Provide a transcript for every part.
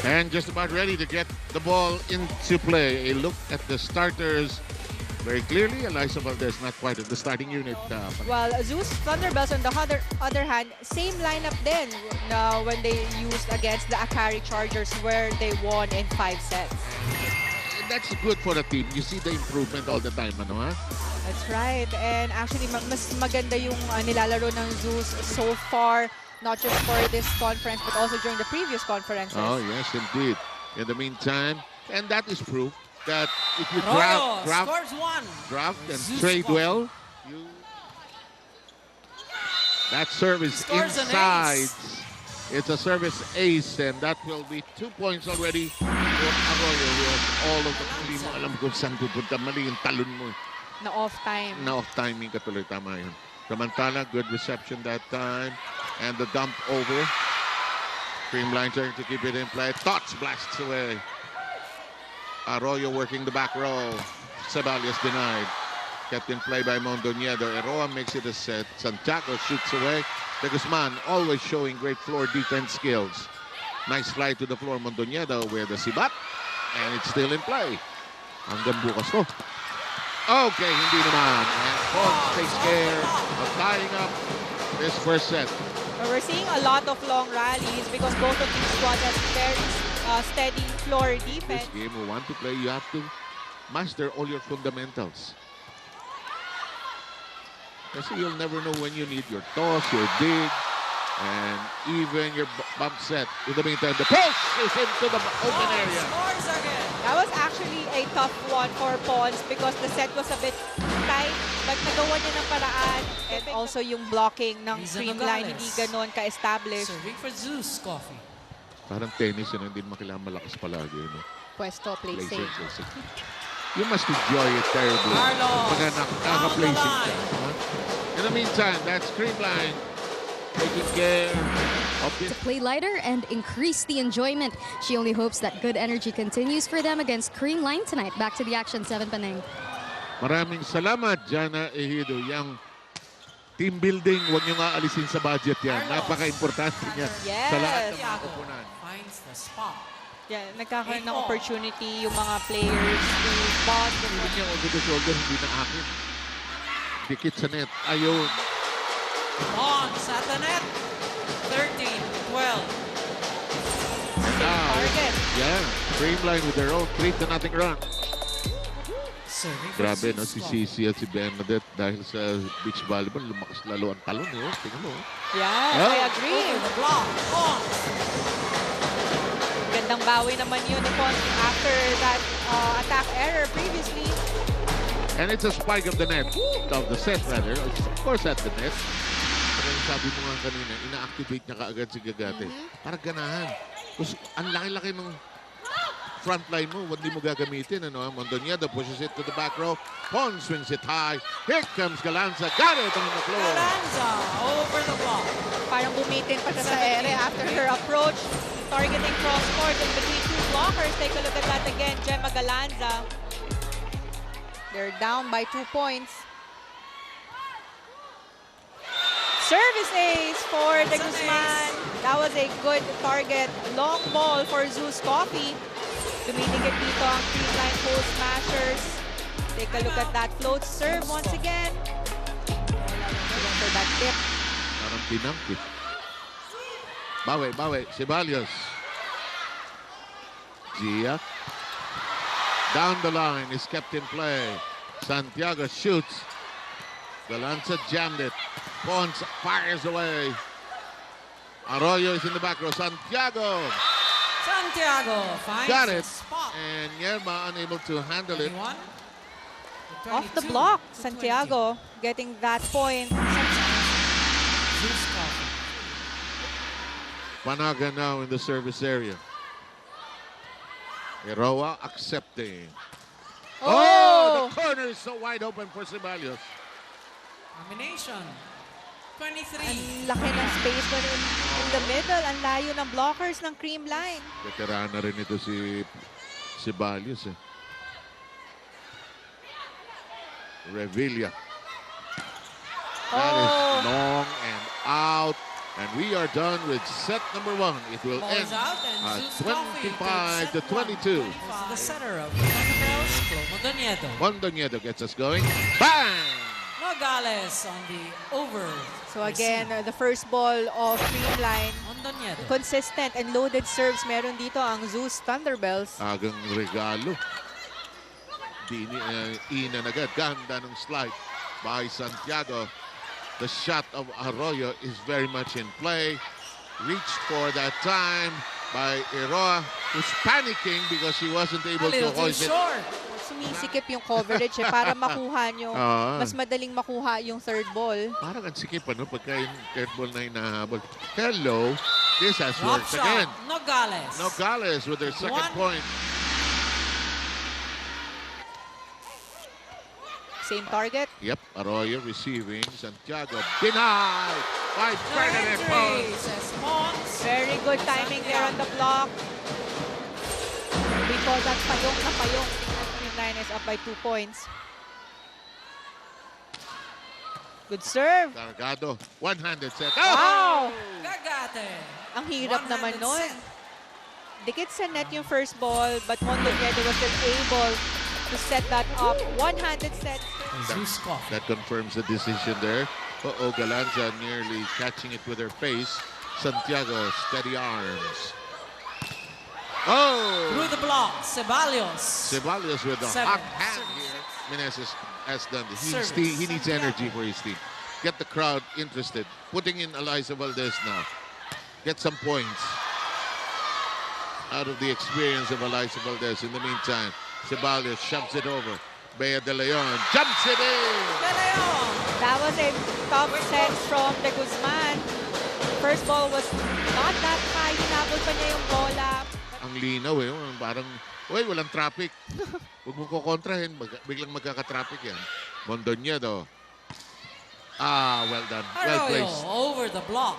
And just about ready to get the ball into play. A look at the starters very clearly. Eliza Valdez not quite at the starting unit. Well, Zeus Thunderbells on the other hand, same lineup then when they used against the Akari Chargers where they won in 5 sets. That's good for the team. You see the improvement all the time, ano ha? That's right. And actually, mas maganda yung nilalaro ng Zeus so far, not just for this conference, but also during the previous conferences. Oh, yes, indeed. In the meantime, and that is proof that if you draft and trade well, that service inside. It's a service ace, and that will be 2 points already for Arroyo, who has all of the... Hindi mo alam kung saan pupunta. Mali yung talon mo. Na off time. Na off timing ka tuloy. Tama yun. Samantala, good reception that time. And the dump over. Creamline trying to keep it in play. Tots blasts away. Arroyo working the back row. Sebalias denied. Kept in play by Mondoñedo. Eroa makes it a set. Santiago shoots away. De Guzman always showing great floor defense skills. Nice fly to the floor, Mondoñedo with the sibat. And it's still in play. Hanggang bukas to. Okay, hindi naman. And Pons takes care of tying up this first set. We're seeing a lot of long rallies because both of these squads have very steady floor defense. This game, we want to play, you have to master all your fundamentals. Kasi you'll never know when you need your toss, your dig, and even your bump set. In the meantime, the push is into the open area. That was actually a tough one for Pons because the set was a bit tight, but nagawa niya ng paraan. And also yung blocking ng Creamline, hindi ganon ka-established. Serving for Zeus Coffee. Parang tennis, yun, hindi makailangan malakas palagi. No? Pwesto, play safe. You must enjoy it terribly. Pagka naka-play safe ka. In the meantime, that's Creamline taking care of this. To play lighter and increase the enjoyment. She only hopes that good energy continues for them against Creamline tonight. Back to the action, 7 Panay. Maraming salamat, Jana Ejido. Yang team building, huwag nyo nga alisin sa budget yan. Napaka-importante niya Yes. sa lahat ng mga kupunan. Finds the spot. Yeah, nagkakaroon ng opportunity yung mga players to spot. Hindi niya over the shoulder, hindi na akin. Dikit sa net. Ayun. Pons at the net. 13-12. Now, Target. yeah, Creamline with their own 3-0 run. Serving for Grabe, no? Zeus Si Coffee. Cici at si Bernadette dahil sa beach volleyball, lumakas lalo ang talon. Eh. Tingnan mo. Yes, Oh. I agree. Over the block. Pons. Gandang bawi naman yun ni Pons after that attack error previously. And it's a spike of the net, of the set rather. It's of course at the net. Pero yung sabi mo nga kanina, ina-activate niya kaagad si Gagate. Para ganahan. Kasi ang laki-laki ng front line mo, hindi mo gagamitin. Ano? Mondoñedo pushes it to the back row. Pons swings it high. Here comes Galanza. Got it on the floor. Galanza over the block. Parang bumitin pa siya sa ere after her approach. Targeting cross-court in between two blockers. Take a look at that again. Gemma Galanza. They're down by 2 points. Service ace for De Guzman. That was a good target. Long ball for Zeus Coffee. Tumitigit dito ang Creamline post smashers. Take a look at that float serve once again. For that tip. Parang pinang eh. Bawi. Sebalias. Gia. Down the line is kept in play. Santiago shoots. Galanza jammed it. Pons fires away. Arroyo is in the back row. Santiago Finds got the it. spot. And Yerma unable to handle it. 21. Off the block, Santiago getting that point. Zeus Coffee. Panaga now in the service area. Eroa accepting. Oh, the corner is so wide open for Ceballos. Combination. 23. Ang laki ng space doon in the middle. Ang layo ng blockers ng Creamline. Veterana rin ito si Ceballos. Eh. Revilla. That is long and out. And we are done with set number 1. It will Ball end is out and at Zeus Coffee 25 to takes set 22. 1. This is the center of the Thunderbells, Flo Mondoñedo. Mondoñedo gets us going. Bang! Nogales on the over. So again, the first ball of Creamline. Mondoñedo. Consistent and loaded serves meron dito ang Zeus Thunderbells. Agang regalo. Ina agad. Ganda ng slide by Santiago. The shot of Arroyo is very much in play. Reached for that time by Eroa, who's panicking because he wasn't A able to little too hoist it. short. Sumisikip yung coverage para makuha nyo. Mas madaling makuha yung third ball. Parang ang sikip pagka yung third ball na hinahabol. Hello, this has Drop worked shot. again. Nogales. Nogales with their second One. point. Same target. Yep, Arroyo receiving. Santiago denied by No Ferdinand entry, Pons. says Mons. Very good timing there on the block. We call that payong na payong. Creamline is up by 2 points. Good serve. Cargado, one-handed set. Wow! Gagate. Ang hirap naman One-handed nun. set. Dikit sa net yung first ball, but Mondoñedo was still able to set that up. One-handed set. Zeus Coffee. That confirms the decision there. Galanza nearly catching it with her face. Santiago, steady arms. Oh! Through the block, Ceballos. Ceballos with the Seven. hot hand Service. here. Meneses has done this. Service. He needs energy for his team. Get the crowd interested. Putting in Eliza Valdez now. Get some points out of the experience of Eliza Valdez. In the meantime, Ceballos shoves it over. Bea De Leon jumps it in. De Leon. That was a tough set from De Guzman. First ball was not that high. Hinabol pa niya yung bola. Ang linaw eh. Parang, walang traffic. Huwag mo kukontrahin. Biglang magkaka-traffic yan. Mondoñedo. Well done. Well Arroyo placed. over the block.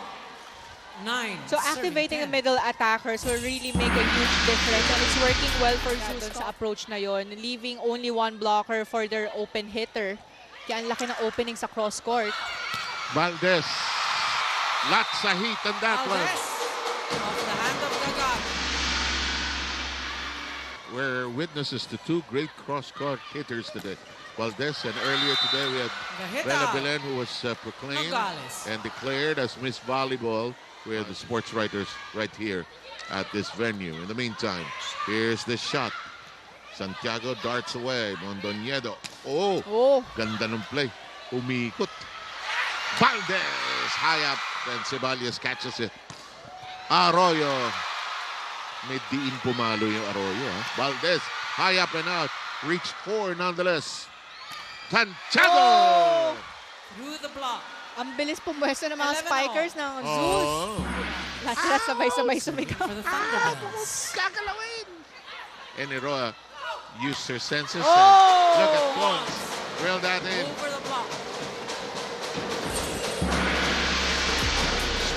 9. So activating the middle attackers will really make a huge difference, and it's working well for Zeus sa approach na yon, leaving only one blocker for their open hitter. Kaya ang laki ng opening sa cross court. Valdez. Lots of heat on that one. Off the hand of Gagat. We're witnesses to two great cross-court hitters today. Valdez, and earlier today we had Gahita. Bella Belen, who was proclaimed Nogales. and declared as Miss Volleyball. We're the sports writers right here at this venue. In the meantime, here's the shot. Santiago darts away. Mondoñedo. Oh, Oh, ganda ng play. Umikot. Valdez high up, and Ceballos catches it. Arroyo. May diin pumalo yung Arroyo. Valdez high up and out. Reached 4 nonetheless. Santiago! Through the block. ang bilis pumwesto ng mga 11-0. spikers ng Zeus. Oh. Lahat sabay-sabay sumigaw. For the Thunderbells. And Eroa used her senses. Oh! And look at Pons. Drill that in. Over the block.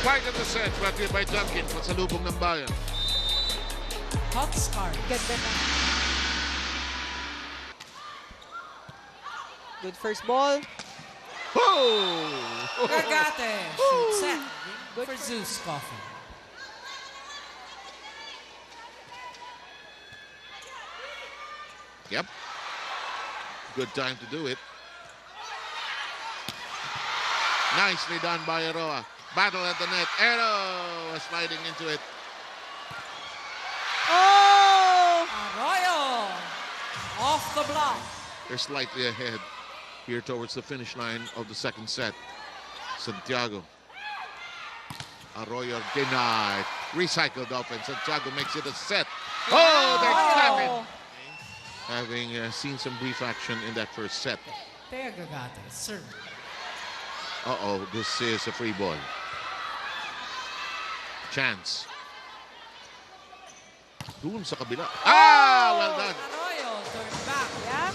Spike of the set. Brought to you by Dunkin. Pasalubong ng bayan. Hot scarf. Ganda na. Good first ball. Oh! Gagate. Shoot set. Good For Zeus Coffee. Yep. Good time to do it. Nicely done by Eroa. Battle at the net. Eroa sliding into it. Oh! Arroyo. Off the block. They're slightly ahead here towards the finish line of the second set. Santiago. Arroyo denied. Recycled offense. Santiago makes it a set. Oh, they're clapping. Having seen some brief action in that first set. There, Gagate. Serve. Uh-oh, this is a free ball. Chance. Doon sa kabila. Ah, well done. Arroyo turn back. Yeah.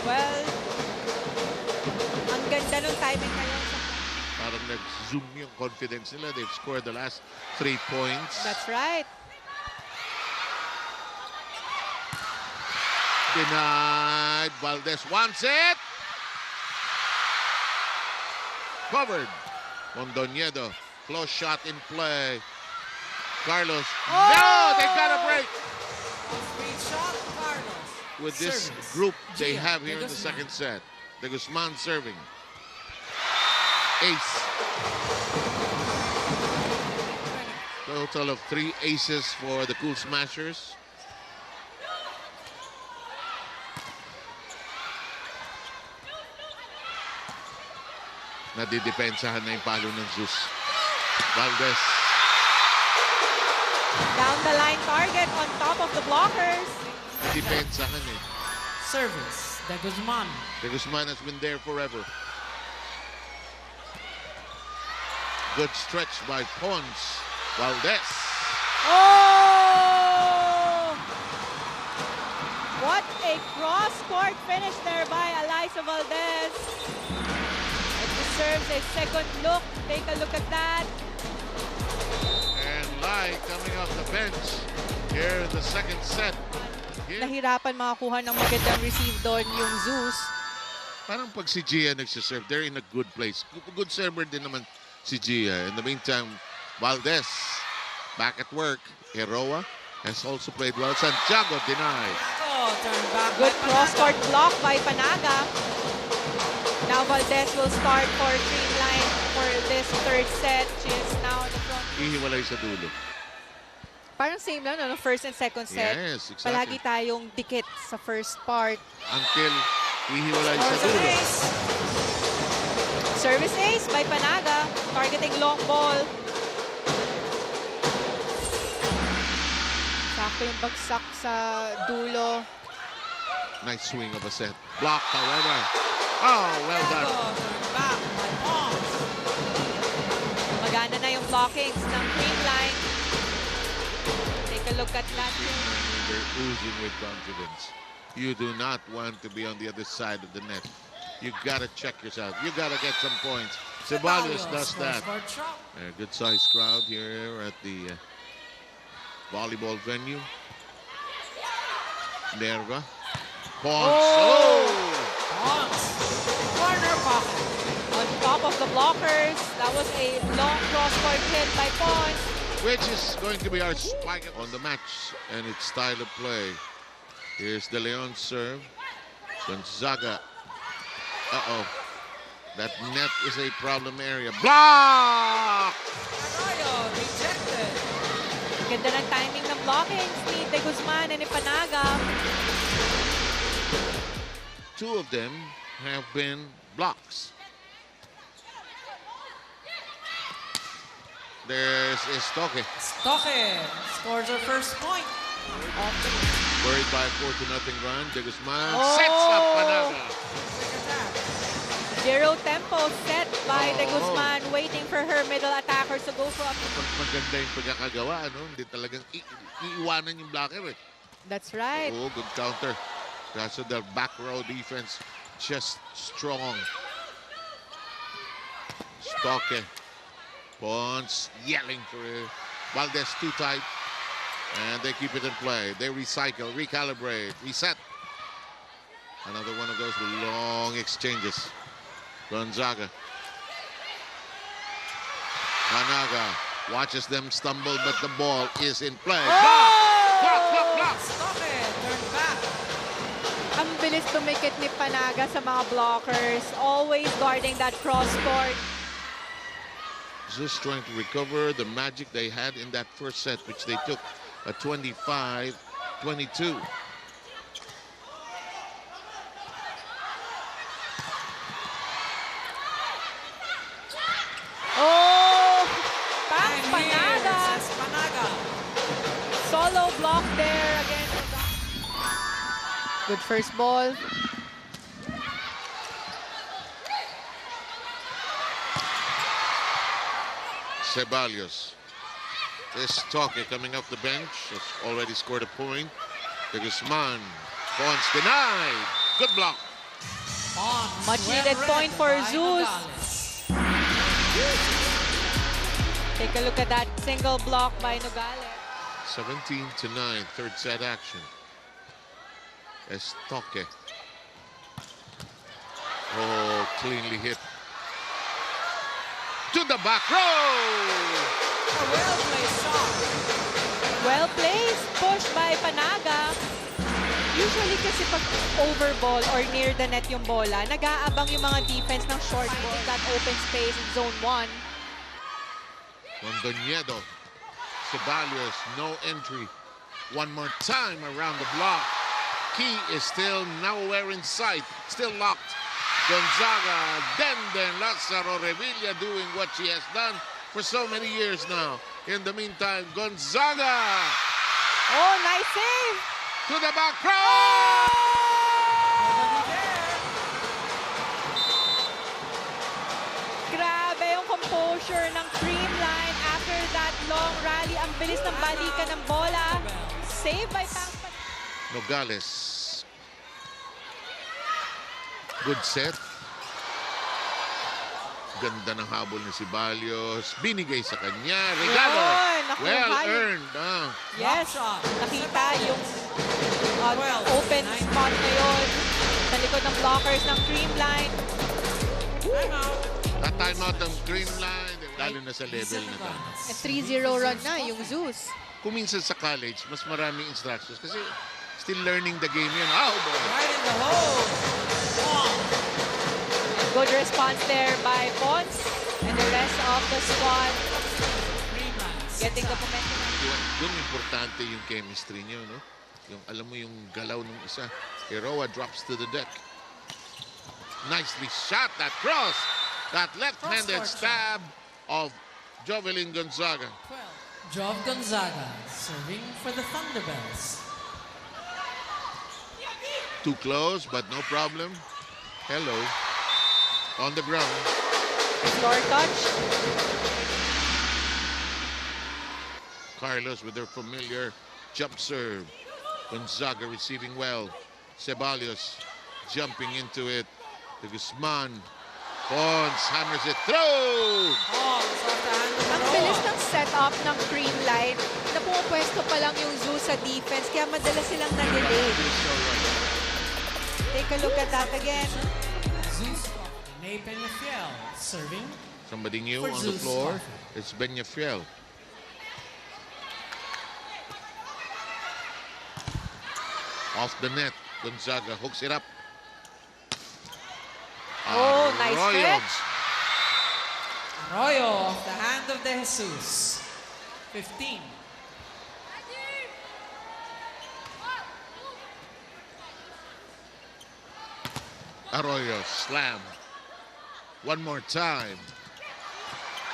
Well, ang ganda nung timing ngayon. Parang nag-zoom yung confidence nila. They've scored the last 3 points. That's right. Denied. Valdez wants it. Covered. Mondoñedo Close shot in play. Carlos. Oh! No, they got a break. Off-speed shot, Carlos. With this Service. group they Gian have here de in the Guzman. second set. De Guzman serving. Ace. Total of 3 aces for the Cool Smashers. Nadidepensahan na yung palo ng Zeus. Valdez. Down the line target on top of the blockers. Nadidepensahan eh. Service. De Guzman. De Guzman has been there forever. Good stretch by Pons. Valdez. Oh! What a cross-court finish there by Alyssa Valdez. It deserves a second look. Take a look at that. And Lai coming off the bench here in the second set. Here, Nahirapan makakuha ng magandang receive doon yung Zeus. parang pag si Gia nagsiserve, they're in a good place. Good server din naman si Gia. In the meantime, Valdez back at work. Heroa has also played well. Santiago denied. Oh, turn back. Good by cross-court Panaga. block by Panaga. Now Valdez will start for Creamline for this third set. She is now in the front. Ihiwalay sa dulo. Parang same lang, no? First and second set. Yes, exactly. Palagi tayong dikit sa first part. Until ihiwalay sa Scores an dulo. ace. Service ace by Panaga. Targeting long ball. Sakto yung bagsak sa dulo. Nice swing of a set. Blocked, however. Oh, well done. Oh, turn back by Pons. Magana na yung blockings ng Creamline. Take a look at that. And they're oozing with confidence. You do not want to be on the other side of the net. You gotta check yourself. You gotta get some points. Ceballos does that. Cross-court shot. A good sized crowd here at the volleyball venue. Nerva. Pons. Oh! Pons. Corner pocket. On top of the blockers. That was a long cross-court hit by Pons. Which is going to be our spike on the match and its style of play. Here's De Leon serve. Gonzaga. Uh-oh. That net is a problem area. Block! Arroyo rejected. Ganda ng timing ng blockings ni De Guzman and ni Panaga. Two of them have been blocks. There's Estoque. Stoke scores her first point. Worried by a 4-0 run. De Guzman Oh! sets up Panaga. Quick attack. Zero tempo set by De Oh. Guzman, waiting for her middle attackers to go for a... Maganda yung pagkakagawa, ano? Hindi talagang iiwanan yung blocker eh. That's right. Oh, good counter. Kaso their back row defense just strong. Stoke. Pons yelling for it. Valdez too tight. And they keep it in play. They recycle, recalibrate, reset. Another one of those long exchanges. Gonzaga. Panaga watches them stumble, but the ball is in play. Block! Stoke turn back. Ang bilis tumikit ni Panaga sa mga blockers. Always guarding that cross-court. Just trying to recover the magic they had in that first set, which they took a 25-22. Oh! Back And Panaga. here's Panaga. Solo block there against the... Good first ball. Ceballos. Estoque coming off the bench has already scored a point. De Guzman. Pons denied. Good block. Pons. Much well needed read point for by Zeus. Nogales. Take a look at that single block by Nogales. 17-9, third set action. Estoque. Oh, cleanly hit. to the back row. A well-placed shot. Well placed. Push by Panaga. Usually kasi pag over ball or near the net yung bola, nag-aabang yung mga defense ng short ball, that open space in zone 1. Mondoñedo. Ceballos, no entry. One more time around the block. Key is still nowhere in sight. Still locked. Gonzaga, then Lazaro Revilla doing what she has done for so many years now. In the meantime, Gonzaga Oh, nice save! to the back row. Nobody there. Grabe yung composure ng Creamline after that long rally. Ang bilis ng balikan ng bola. Save by Pampa. Nogales. Good set. Ganda ng habol ni Ceballos. Binigay sa kanya. Regalo. Yun, nakuha Well yun. earned. Yes, Drop shot. nakita yung Well, open nice. spot na yun sa likod ng blockers ng Creamline. Timeout. At timeout ng Creamline. Lalo na sa level na to. At 3-0 run na yung Zeus. Kung minsan sa college, mas maraming instructions kasi still learning the game yun. Oh, boy. Right in the hole. Long. Good response there by Pons and the rest of the squad Creamline. getting the momentum. Doon importante yung chemistry niyo, no? Yung alam mo yung galaw ng isa. Heroa drops to the deck. Nicely shot that cross. That left-handed Cross-court stab of Jovelyn Gonzaga. 12. Jov Gonzaga serving for the Thunderbells. Too close, but no problem. Hello. On the ground. Floor touch. Carlos with their familiar jump serve. Gonzaga receiving well. Ceballos jumping into it. To Guzman. Pons hammers it through. Pons off the hand of Ang bilis Roa. ng setup ng Creamline na pumapwesto pa lang yung Zeus sa defense kaya madalas silang na-delay. Take a look at that again. Zeus Ney Peñafiel serving. Somebody new For on the Zeus floor. Coffee. It's Beñafiel. Off the net. Gonzaga hooks it up. Oh, nice Arroyo. stretch. Arroyo off the hand of De Jesus. 15. Arroyo slam. One more time.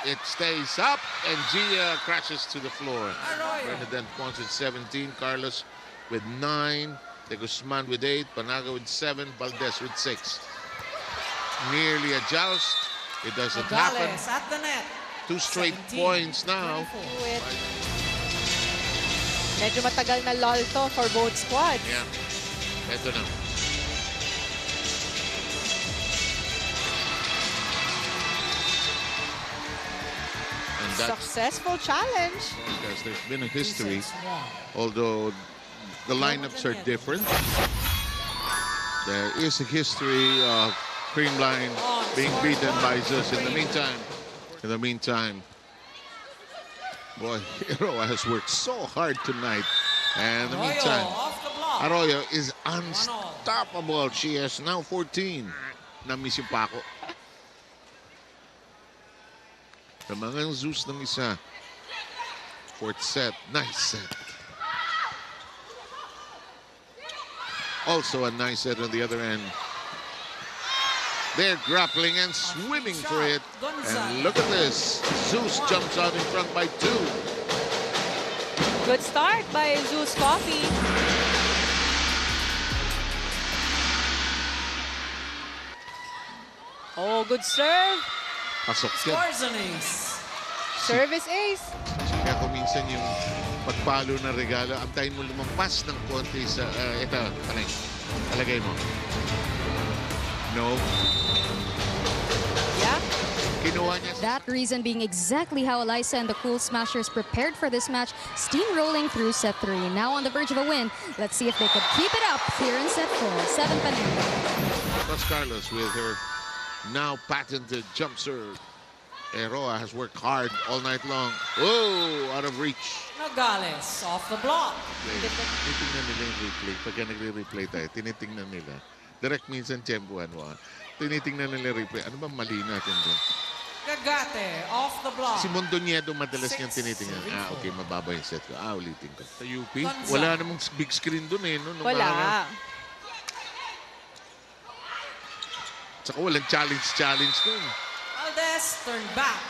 It stays up and Gia crashes to the floor. Arroyo. Bernadette Pons with 17. Carlos with 9. De Guzman with 8. Panaga with 7. Valdez with 6. Nearly a joust. It doesn't happen. Nogales at the net. 2 straight 17, points now. 24. Do it. Medyo matagal na lull to for both squads. Yeah. Ito na. And that's Successful challenge. because there's been a history, 2-6-1. although the lineups are different. There is a history of Creamline being beaten by Zeus. In the meantime, boy, Hero has worked so hard tonight. And in the Arroyo meantime, off the block. Arroyo is unstoppable. She has now 14. Na-miss yung pako. Sa mga Zeus ng isa. Fourth set. Nice set. Also a nice set on the other end. They're grappling and swimming for it. And look at this. Zeus jumps out in front by 2. Good start by Zeus Coffee. Oh, good serve. Pasok yan. Scores an ace. Service ace. Kaya kung minsan yung pagpalo ng regalo, antayin mo lumampas ng konti sa... ito, panay. Talagay mo. No. Yeah. Kinuha niya sa... That reason being exactly how Eliza and the Cool Smashers prepared for this match, steamrolling through set 3. Now on the verge of a win. Let's see if they could keep it up here in set 4. 7 Panay. Carlos with her now patented jump serve. Eroa has worked hard all night long. Oh, out of reach. Nogales off the block. Tinitingnan nila yung replay. Pagka nagre-replay tayo, tinitingnan nila. Direct minsan tempuan mo. Tinitingnan nila yung replay. Ano ba mali natin doon? Gagate off the block. Si Mondoñedo madalas niyang Six, tinitingnan. serving Okay, four. mababa yung set ko. Ulitin ko. Sa UP, Gonzaga. wala namang big screen doon eh. No, nung araw. Wala. Saka walang challenge doon. Valdez turned back.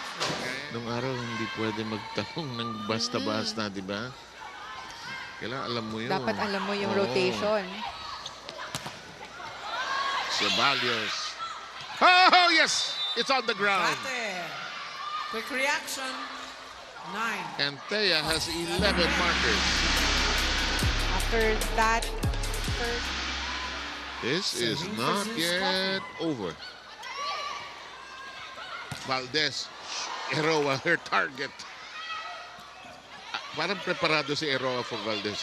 Nung araw, hindi pwede magtanong ng basta-basta, di ba? Kailangan alam mo yun. Dapat alam mo yung Oo. rotation. Ceballos. Oh, yes! It's on the ground. Gagate. Quick reaction. 9. And Thea has 11 markers. After that, first, This is Serving for not Zeus yet over. Valdez, Eroa, her target. Parang preparado si Eroa for Valdez.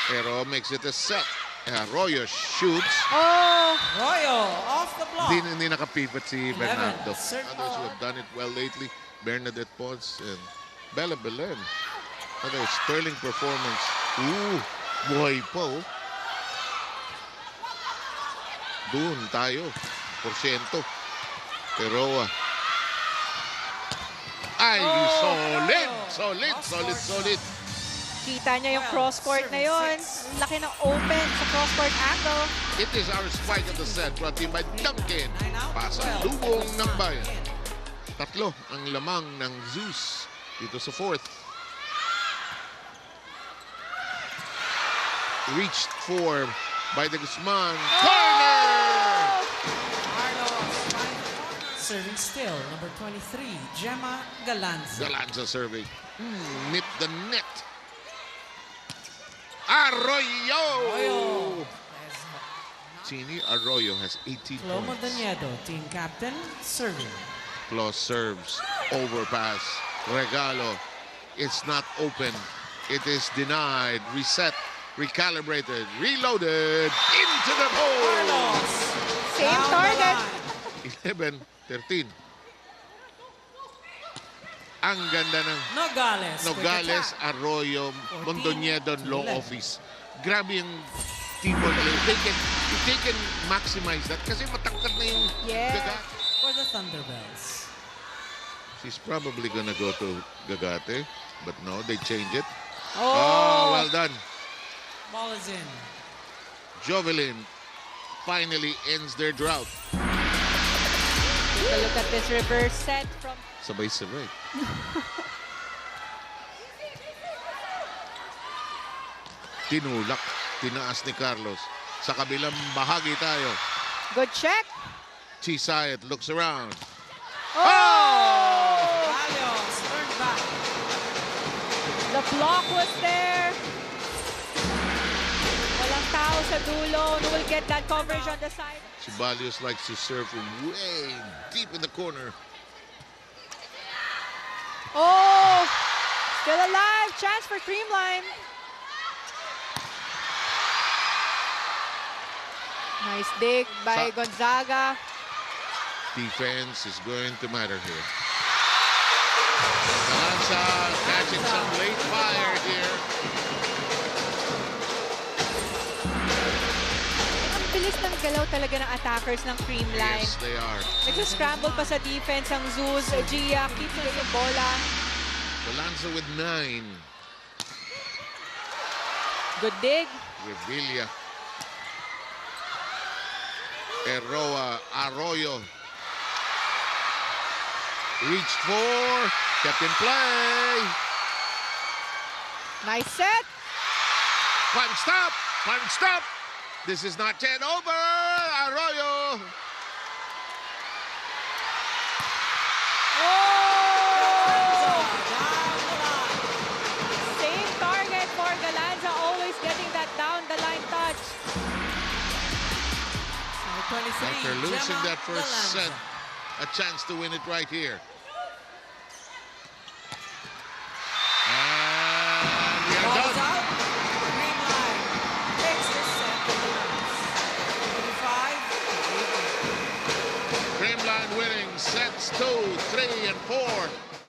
Eroa makes it a set. Arroyo shoots. oh, Royo off the block. Hindi nakapivot si 11. Bernardo. Serve Others who have done it well lately, Bernadette Pons and Bella Belen. Another sterling performance. Ooh, buhay pa oh. Doon tayo. Porsyento. Eroa. Ay, solid. kita niya yung cross-court na yun. Laki ng open sa cross-court angle. It is our spike of the set brought to you by Duncan. Pasalubong ng bayan. Tatlo ang lamang ng Zeus dito sa fourth. Reached for by the Guzman. Corner! Serving still, number 23, Gemma Galanza. Galanza serving. Nip the net. Arroyo! Chini Arroyo has 18 Flo points. Mondoñedo, team captain, serving. Flo serves. Overpass. Regalo. It's not open. It is denied. Reset. Recalibrated. Reloaded. Into the hole. Carlos. Same down the target. line. 11-13. Ang ganda ng Nogales. quick Nogales, attack. Arroyo, 14 Mondoñedo, to Law 11. Office. Grabe yung teamwork nila. They can maximize that kasi matangkad na yung Yes. Gagate. For the Thunderbells. She's probably gonna go to Gagate, but no, they change it. Oh, Well done. Ball is in. Jovelyn finally ends their drought. take a look at this reverse set from Sabay-sabay. Tinulak, tinaas ni Carlos. Sa kabilang bahagi tayo. good check. Chisayat looks around. Oh! Carlos turned back. The block was there. Walang tao sa dulo. No will get that coverage on the side. Ceballos likes to serve from way deep in the corner. Oh! Still alive. Chance for Creamline. Nice dig by Gonzaga. Defense is going to matter here. Galanza catching some late fire here. Ang bilis ng galaw talaga ng attackers ng Creamline. Yes, they are. Nag-scramble pa sa defense ang Zeus. Gia keeps nila yung bola. Galanza with 9. Good dig. Revilla. Eroa, Arroyo. Reached for, kept in play. Nice set. Punched up. This is not yet over. Arroyo. Oh! Same target for Galanza, always getting that down the line touch. Number 23, After losing Gemma that first Galanza. set, a chance to win it right here. And we are Ball is done. out. Green line. Takes this set to the lines. 35-18. Creamline 2, 3, and 4.